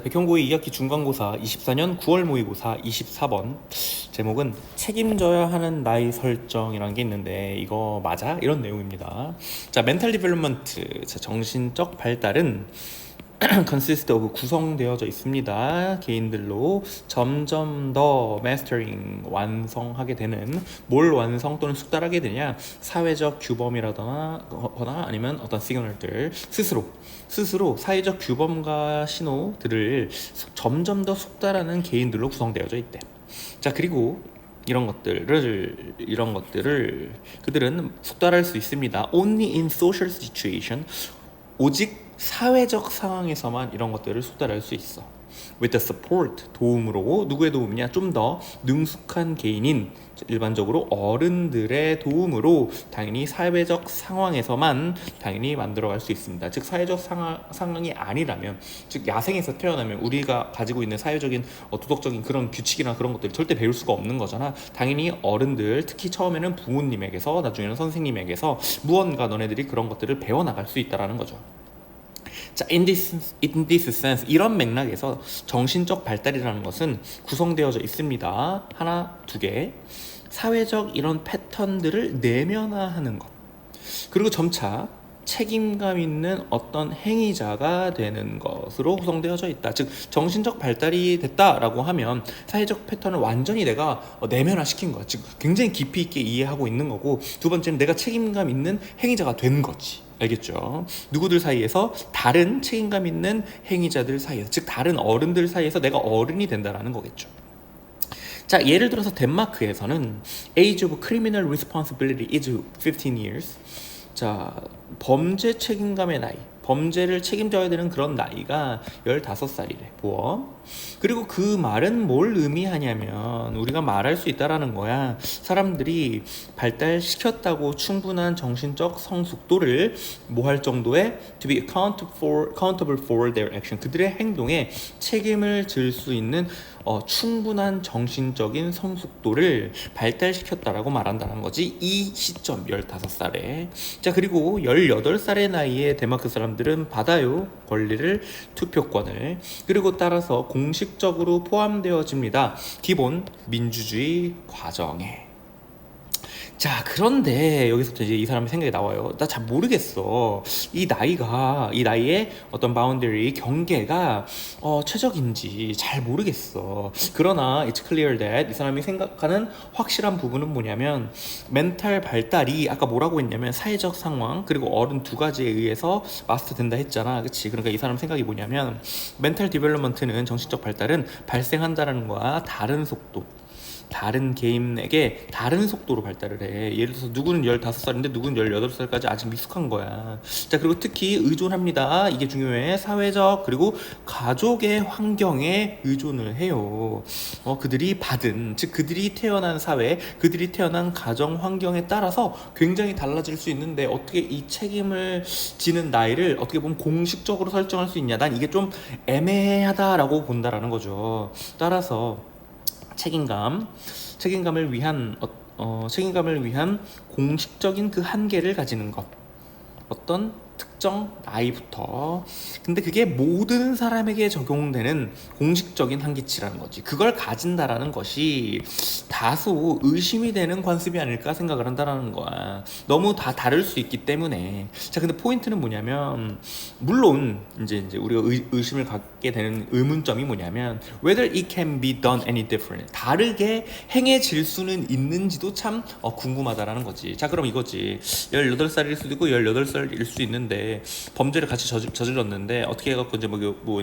백형고의 2학기 중간고사 24년 9월 모의고사 24번 제목은 책임져야 하는 나이 설정이라는 게 있는데 이거 맞아? 이런 내용입니다. 자, 멘탈 디벨롭먼트, 정신적 발달은 consist of 구성되어져 있습니다. 개인들로 점점 더 mastering 완성하게 되는, 뭘 완성 또는 숙달하게 되냐, 사회적 규범이라거나 아니면 어떤 시그널들, 스스로 사회적 규범과 신호들을 점점 더 숙달하는 개인들로 구성되어져 있대. 자, 그리고 이런 것들을 그들은 숙달할 수 있습니다. Only in social situation, 오직 사회적 상황에서만 이런 것들을 숙달할 수 있어. With the support, 도움으로. 누구의 도움이냐? 좀 더 능숙한 개인인 일반적으로 어른들의 도움으로 당연히 사회적 상황에서만 당연히 만들어갈 수 있습니다. 즉 사회적 상황이 아니라면, 즉 야생에서 태어나면 우리가 가지고 있는 사회적인 도덕적인 그런 규칙이나 그런 것들을 절대 배울 수가 없는 거잖아. 당연히 어른들, 특히 처음에는 부모님에게서, 나중에는 선생님에게서 무언가 너네들이 그런 것들을 배워나갈 수 있다는 거죠. 자, in this sense, 이런 맥락에서 정신적 발달이라는 것은 구성되어져 있습니다. 하나, 두 개. 사회적 이런 패턴들을 내면화하는 것. 그리고 점차 책임감 있는 어떤 행위자가 되는 것으로 구성되어져 있다. 즉 정신적 발달이 됐다라고 하면 사회적 패턴을 완전히 내가 내면화시킨 거야. 즉 굉장히 깊이 있게 이해하고 있는 거고, 두 번째는 내가 책임감 있는 행위자가 된 거지. 알겠죠? 누구들 사이에서, 다른 책임감 있는 행위자들 사이에서, 즉 다른 어른들 사이에서 내가 어른이 된다라는 거겠죠. 자, 예를 들어서 덴마크에서는 Age of Criminal Responsibility is 15 years. 자, 범죄 책임감의 나이, 범죄를 책임져야 되는 그런 나이가 15살이래, 보험. 그리고 그 말은 뭘 의미하냐면, 우리가 말할 수 있다라는 거야. 사람들이 발달시켰다고 충분한 정신적 성숙도를 뭐 할 정도의 to be accountable for their action, 그들의 행동에 책임을 질 수 있는 충분한 정신적인 성숙도를 발달시켰다라고 말한다는 거지. 이 시점 15살에. 자, 그리고 18살의 나이에 데마크 사람들은 받아요, 권리를, 투표권을. 그리고 따라서 공식적으로 포함되어집니다. 기본 민주주의 과정에. 자, 그런데 여기서부터 이제 이 사람의 생각이 나와요. 나 잘 모르겠어. 이 나이의 어떤 바운더리, 경계가 최적인지 잘 모르겠어. 그러나 it's clear that, 이 사람이 생각하는 확실한 부분은 뭐냐면, 멘탈 발달이 아까 뭐라고 했냐면 사회적 상황 그리고 어른 두 가지에 의해서 마스터 된다 했잖아. 그치? 그러니까 이 사람 생각이 뭐냐면, 멘탈 디벨롭먼트는, 정신적 발달은 발생한다라는 거야. 다른 속도, 다른 개인에게 다른 속도로 발달을 해. 예를 들어서 누구는 15살인데 누구는 18살까지 아직 미숙한 거야. 자, 그리고 특히 의존합니다. 이게 중요해. 사회적 그리고 가족의 환경에 의존을 해요. 그들이 받은, 즉 그들이 태어난 사회, 그들이 태어난 가정 환경에 따라서 굉장히 달라질 수 있는데, 어떻게 이 책임을 지는 나이를 어떻게 보면 공식적으로 설정할 수 있냐? 난 이게 좀 애매하다라고 본다라는 거죠. 따라서 책임감을 위한 공식적인 그 한계를 가지는 것, 어떤 특정 나이부터. 근데 그게 모든 사람에게 적용되는 공식적인 한계치라는 거지. 그걸 가진다라는 것이 다소 의심이 되는 관습이 아닐까 생각을 한다라는 거야. 너무 다 다를 수 있기 때문에. 자, 근데 포인트는 뭐냐면, 물론 이제 우리가 의심을 갖게 되는 의문점이 뭐냐면, whether it can be done any different, 다르게 행해질 수는 있는지도 참 궁금하다라는 거지. 자, 그럼 이거지. 18살일 수도 있고 18살일 수 있는데, 범죄를 같이 저질렀는데 어떻게 해갖고 이제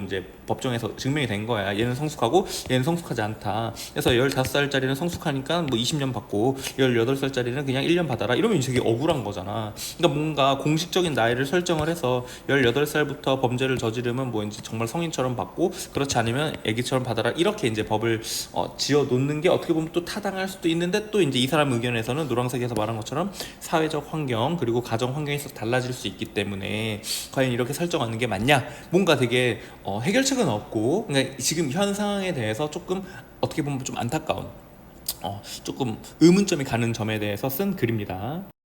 이제 법정에서 증명이 된 거야. 얘는 성숙하고 얘는 성숙하지 않다. 그래서 15살짜리는 성숙하니까 20년 받고 18살짜리는 그냥 1년 받아라. 이러면 되게 억울한 거잖아. 그러니까 뭔가 공식적인 나이를 설정을 해서 18살부터 범죄를 저지르면 이제 정말 성인처럼 받고, 그렇지 않으면 애기처럼 받아라. 이렇게 이제 법을 지어 놓는 게 어떻게 보면 또 타당할 수도 있는데, 또 이제 이 사람 의견에서는 노란색에서 말한 것처럼 사회적 환경 그리고 가정 환경에서 달라질 수 있기 때문에 과연 이렇게 설정하는 게 맞냐? 뭔가 되게 해결책은 없고, 그러니까 지금 현 상황에 대해서 조금 어떻게 보면 좀 안타까운, 조금 의문점이 가는 점에 대해서 쓴 글입니다.